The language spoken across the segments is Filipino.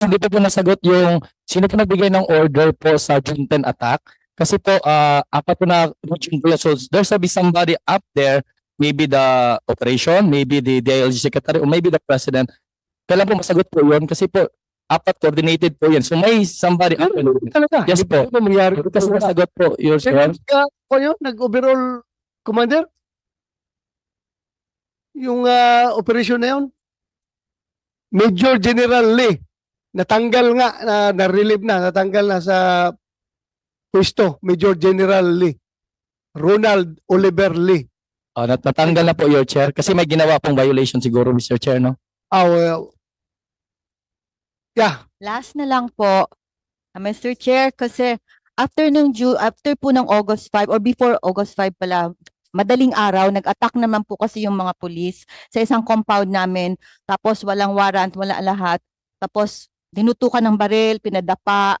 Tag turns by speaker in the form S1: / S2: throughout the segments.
S1: hindi po nasagot yung sino po nagbigay ng order po sa June 10 attack. Kasi po, apat po na June po yun. So there's a be somebody up there, maybe the operation, maybe the DILG secretary, or maybe the president. Kailan po masagot po yun? Kasi po, apat coordinated po yan. So may somebody up there.
S2: Talaga.
S1: Yes po.
S2: Hindi ba mangyari?
S1: Kasi nasagot po, Your Honor.
S2: Ko yun, nag-overall commander? Yung operation na yun? Major General Lee. Natanggal nga, na-relieve na, natanggal na sa pwesto. Major General Lee. Ronald Oliver Lee.
S1: Natanggal na po, Your Chair. Kasi may ginawa pong violation siguro, Mr. Chair, no?
S2: Well, yeah.
S3: Last na lang po, Mr. Chair, kasi after po ng August 5 or before August 5 pala, madaling araw, nag-attack naman po kasi yung mga pulis sa isang compound namin. Tapos walang warrant, wala lahat. Tapos dinutukan ng baril, pinadapa.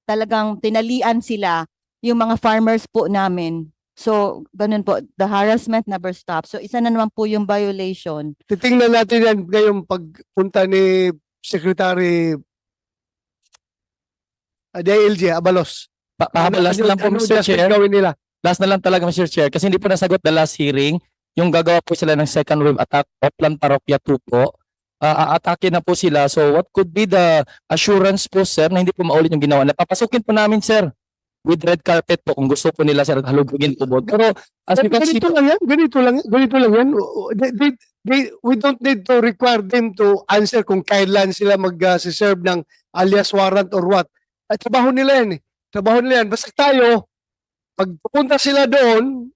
S3: Talagang tinalian sila yung mga farmers po namin. So, ganun po, the harassment never stops. So, isa na naman po yung violation.
S2: Titingnan natin yan ngayong pagpunta ni Secretary DILG, Abalos.
S1: Last na lang po, Mr. Chair.
S2: Gawin nila?
S1: Last na lang talaga, Mr. Chair. Kasi hindi po nasagot the last hearing. Yung gagawa po sila ng second wave attack, Oplan Parokya 2 po. Aatake na po sila. So what could be the assurance po, sir, na hindi po maulit yung ginawa? Napapasukin po namin, sir, with red carpet po kung gusto po nila, sir, halugugin po. Pero as we can see,
S2: Ganito lang yan. Ganito lang yan. We don't need to require them to answer kung kailan sila mag-serve ng alias warrant or what. Trabaho nila yan eh. Trabaho nila yan. Basta tayo, pag pupunta sila doon,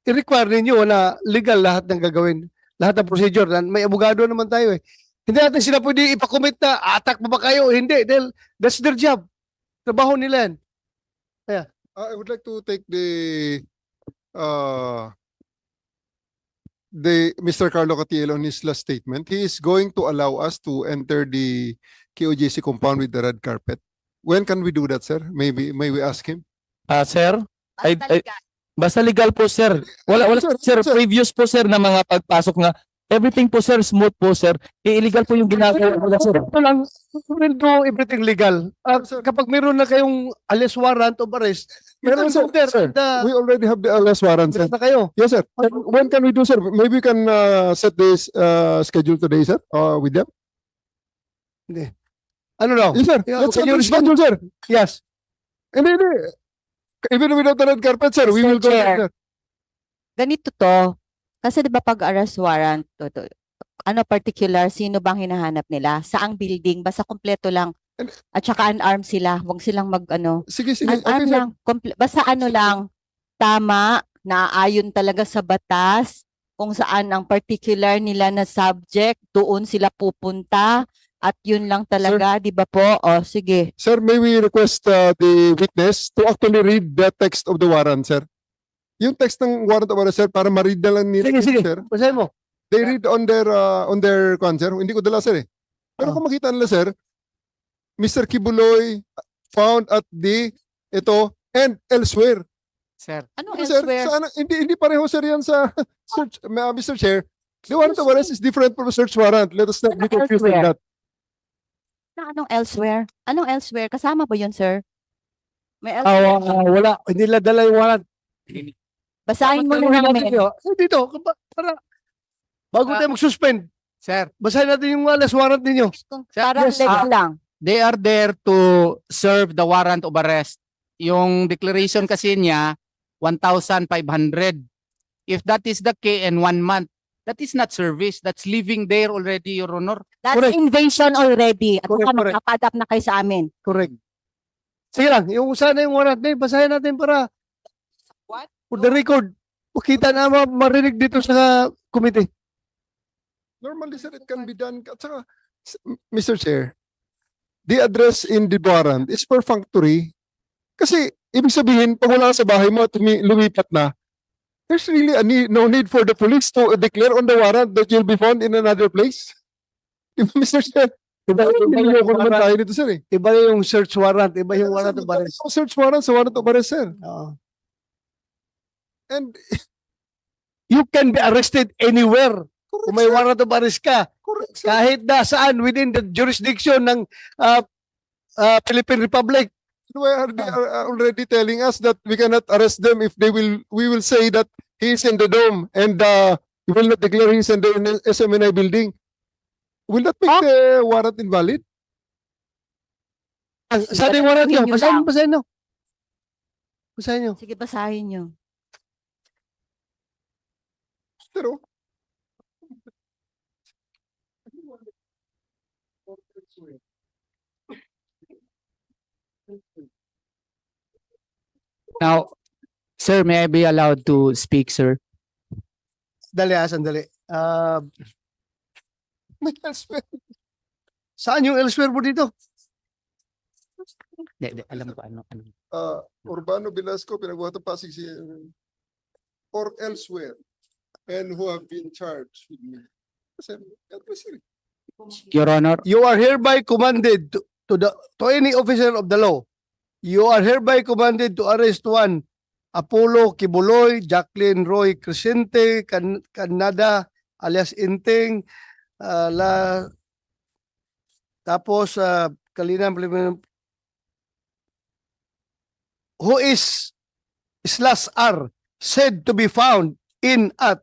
S2: i-require ninyo na legal lahat ng gagawin. Lahat ng procedure. May abogado naman tayo eh. Hindi natin sila pwede ipakomit na attack pa ba kayo? Hindi. Dahil that's their job. Trabaho nila yan.
S4: I would like to take the Mr. Carlo Catielo on his last statement. He is going to allow us to enter the KOJC compound with the red carpet. When can we do that, sir? May we ask him?
S1: sir,
S3: Basta legal.
S1: basta legal po, sir. Wala, sir, previous po, sir, na mga pagpasok nga. Everything po, sir, smooth po, sir. Illegal po yung ginagawa nila, sir.
S2: Ito lang, we'll do everything legal. Kapag meron na kayong alias warrant of arrest, meron
S4: Sir,
S2: there.
S4: sir, we already have the alias warrant, sir.
S2: Na kayo.
S4: Yes, sir. When can we do, sir? Maybe we can set this schedule today, sir, with them.
S2: Ano daw?
S4: Yes, sir.
S2: Yeah,
S4: Let's
S2: can
S4: set
S2: you
S4: the schedule, sir.
S2: Yes.
S4: Hindi. Even without the red carpet, sir, we
S3: Mr.
S4: will go
S3: Chair.
S4: there, sir.
S3: Ganito to. Kasi di ba pag arrest warrant, ano particular, sino bang hinahanap nila? Saang building? Basta kompleto lang. At saka unarmed sila. Huwag silang mag-ano.
S4: Sige, sige. Okay,
S3: Unarmed
S4: sir.
S3: lang. Basta ano lang, tama, naayon talaga sa batas, kung saan ang particular nila na subject, doon sila pupunta, at yun lang talaga, di ba po? O, sige.
S4: Sir, may we request the witness to actually read the text of the warrant, sir? Yung text ng warrant of arrest, sir, para ma-read na lang nila,
S2: Sige, sige.
S4: sir.
S2: Basahin mo.
S4: They read on their sir. Hindi ko dala, sir, eh. Pero kung makita nila, sir, Mr. Kibuloy found at ito, and elsewhere.
S5: Sir,
S3: Ano
S4: Sir,
S3: elsewhere?
S4: hindi pareho, sir, yan sa search, Mr. Chair. The warrant of arrest is different from the search warrant. Let us not be
S3: Ano
S4: confused with
S3: elsewhere?
S4: that.
S3: Anong elsewhere? Anong elsewhere? Kasama ba yun, sir? May elsewhere?
S2: Wala. Hindi nila dala yung warrant.
S3: Basahin mo na
S2: Tanungin
S3: namin.
S2: natin yun. Dito, para bago tayo mag-suspend,
S5: sir,
S2: basahin natin yung alias warrant ninyo.
S3: Para
S2: Yes,
S3: legal lang.
S5: they are there to serve the warrant of arrest. Yung declaration kasi niya, 1,500. If that is the case in 1 month, that is not service. That's living there already, Your Honor.
S3: That's
S2: Correct.
S3: invasion already. At
S2: Correct,
S3: baka
S2: correct.
S3: magpapadap na kayo sa amin.
S2: Correct. Sige lang, yung sana yung warrant na yun, basahin natin para
S3: What?
S2: for the record, makita na marinig dito sa committee.
S4: Normally, sir, it can be done. At saka, Mr. Chair, the address in the warrant is perfunctory. Kasi, ibig sabihin, pag wala ka sa bahay mo at lumipat na, there's really no need for the police to declare on the warrant that you'll be found in another place. Mr. Chair, niloloko naman tayo dito, sir, eh.
S2: Iba yung search warrant, iba yung warrant of arrest.
S4: Search warrant sa warrant of arrest, sir.
S2: Oo.
S4: And
S2: You can be arrested anywhere Kung may warrant of arrest ka,
S4: Correct, sir.
S2: kahit na saan within the jurisdiction ng ah, Philippine Republic.
S4: Why are they already telling us that we cannot arrest them if we will say that he is in the dome and we will not declare he is in the SMNI building? Will that make the warrant invalid?
S2: Sa ating warrant nyo,
S3: Yun
S2: basahin,
S3: lang.
S2: basahin nyo. Basahin nyo.
S3: Sige, basahin nyo.
S4: Pero,
S5: Now, sir, may I be allowed to speak, sir?
S2: Sandali.
S4: may elsewhere.
S2: Saan yung elsewhere mo dito?
S5: Alam ko ano.
S4: Urbano Velasco, pinagbuhat ng Pasig or elsewhere and who have been charged with me. Kasi,
S5: Your Honor,
S2: You are hereby commanded to any officer of the law. You are hereby commanded to arrest one Apollo Kibuloy, Jacqueline Roy Crescente, Canada, alias Inting, tapos Kalina, who is /R said to be found in at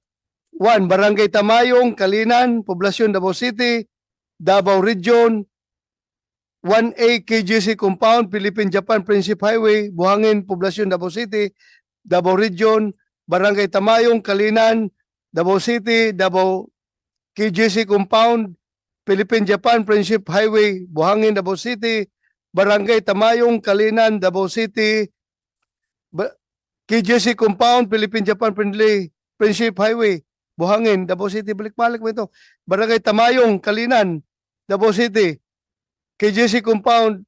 S2: 1 Barangay Tamayong, Kalinan, Poblacion, Davao City, Davao Region, 1A KGC Compound, Philippine-Japan Friendship Highway, Buhangin, Poblacion, Davao City, Davao Region, Barangay Tamayong, Kalinan, Davao City, Davao KGC Compound, Philippine-Japan Friendship Highway, Buhangin, Davao City, Barangay Tamayong, Kalinan, Davao City, KGC Compound, Philippine-Japan Friendship Highway, Buhangin, Davao City, balik-balik mo ito. Barangay Tamayong, Kalinan, Davao City, KGC Compound,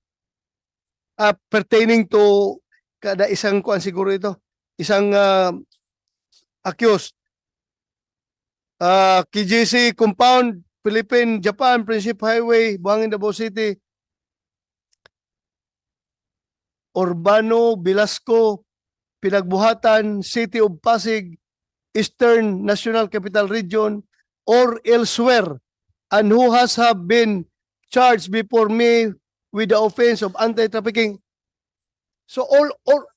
S2: pertaining to kada isang kuan siguro ito, isang accused. KGC Compound, Philippine-Japan Friendship Highway, Buhangin, Davao City, Urbano Velasco, Pinagbuhatan, City of Pasig, Eastern National Capital Region, or elsewhere, and who has have been charged before me with the offense of anti-trafficking. So all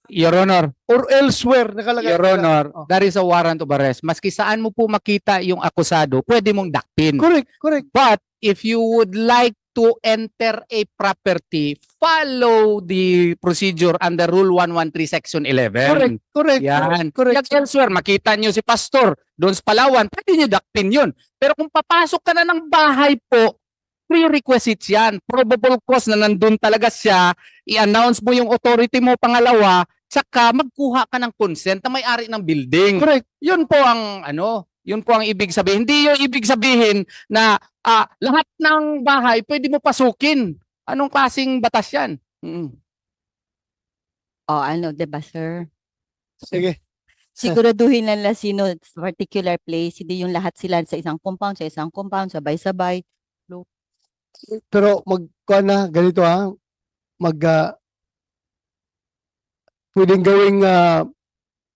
S5: Your Honor,
S2: or elsewhere nakalagay.
S5: Your Honor,
S2: Oh.
S5: that is a warrant of arrest. Maski saan mo po makita yung akusado, pwede mong dakpin.
S2: Correct.
S5: But if you would like to enter a property, follow the procedure under Rule 113 Section 11.
S2: Correct.
S5: Yan.
S2: Correct.
S5: Yung elsewhere, makita nyo si Pastor doon sa Palawan, pwede nyo dakpin yun. Pero kung papasok ka na ng bahay po, prerequisite yan. Probable cause na nandun talaga siya, i-announce mo yung authority mo pangalawa, saka magkuha ka ng consent na may-ari ng building.
S2: Correct.
S5: Yun po ang yun po ang ibig sabihin. Hindi yung ibig sabihin na lahat ng bahay pwede mo pasukin. Anong klaseng batas yan?
S3: Diba, sir?
S2: Sige.
S3: Siguraduhin lang na sino sa particular place, hindi yung lahat sila sa isang compound, sabay-sabay.
S2: Pero magkuha na ganito pwedeng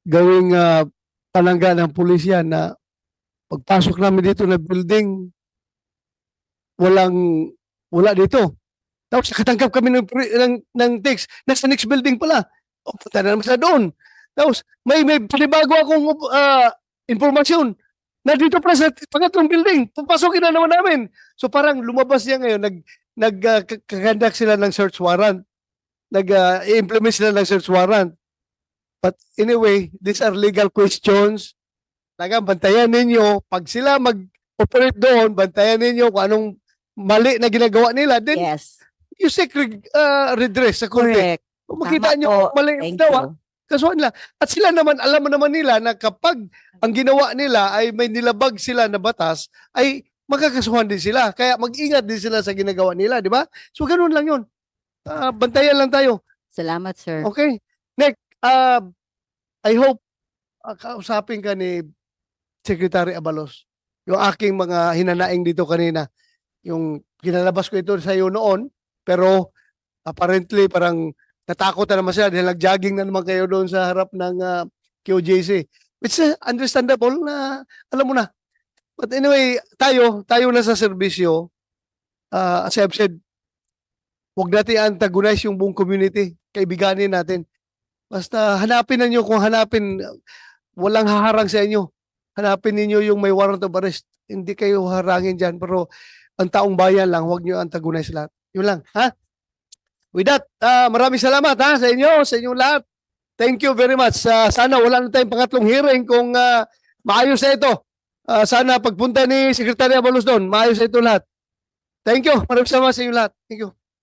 S2: gawing palangga ng pulisya na pagpasok namin dito na building wala dito. Tapos nakatangkap kami ng text nasa next building pala. O punta na naman sa doon. Tapos may panibago akong informasyon na dito pala sa pangatlong building. Papasokin na naman namin. So parang lumabas niya ngayon, nag-conduct sila ng search warrant. Nag-implement sila ng search warrant. But anyway, these are legal questions. Bantayan ninyo. Pag sila mag-operate doon, bantayan ninyo kung anong mali na ginagawa nila. Then
S3: Yes,
S2: you seek redress sa korte.
S3: correct.
S2: Kung makita
S3: Tama
S2: nyo
S3: po.
S2: mali ang
S3: Thank
S2: ginawa,
S3: you.
S2: kasuhan nila. At sila naman, alam mo naman nila na kapag ang ginawa nila ay may nilabag sila na batas, ay magkakasuhan din sila. Kaya mag-ingat din sila sa ginagawa nila, di ba? So ganun lang yun. Bantayan lang tayo.
S3: Salamat, sir.
S2: Okay? Next, I hope kausapin ka ni Secretary Abalos. Yung aking mga hinanaing dito kanina. Yung kinalabas ko ito sa iyo noon, pero apparently parang natakot na naman sila dahil nag-jogging na naman kayo doon sa harap ng QJC. Which is understandable na, alam mo na, But anyway, tayo na sa serbisyo, as I've said, huwag natin antagonize yung buong community. Kaibiganin natin. Basta hanapin na nyo kung hanapin, walang haharang sa inyo. Hanapin ninyo yung may warrant of arrest. Hindi kayo harangin dyan. Pero ang taong bayan lang, huwag nyo antagonize lahat. Yun lang. Ha? With that, maraming salamat ha, sa inyong lahat. Thank you very much. Sana wala na tayong pangatlong hearing kung maayos na ito. Sana pagpunta ni Secretary Abalos doon, maayos na ito lahat. Thank you. Maraming salamat sa inyo lahat. Thank you.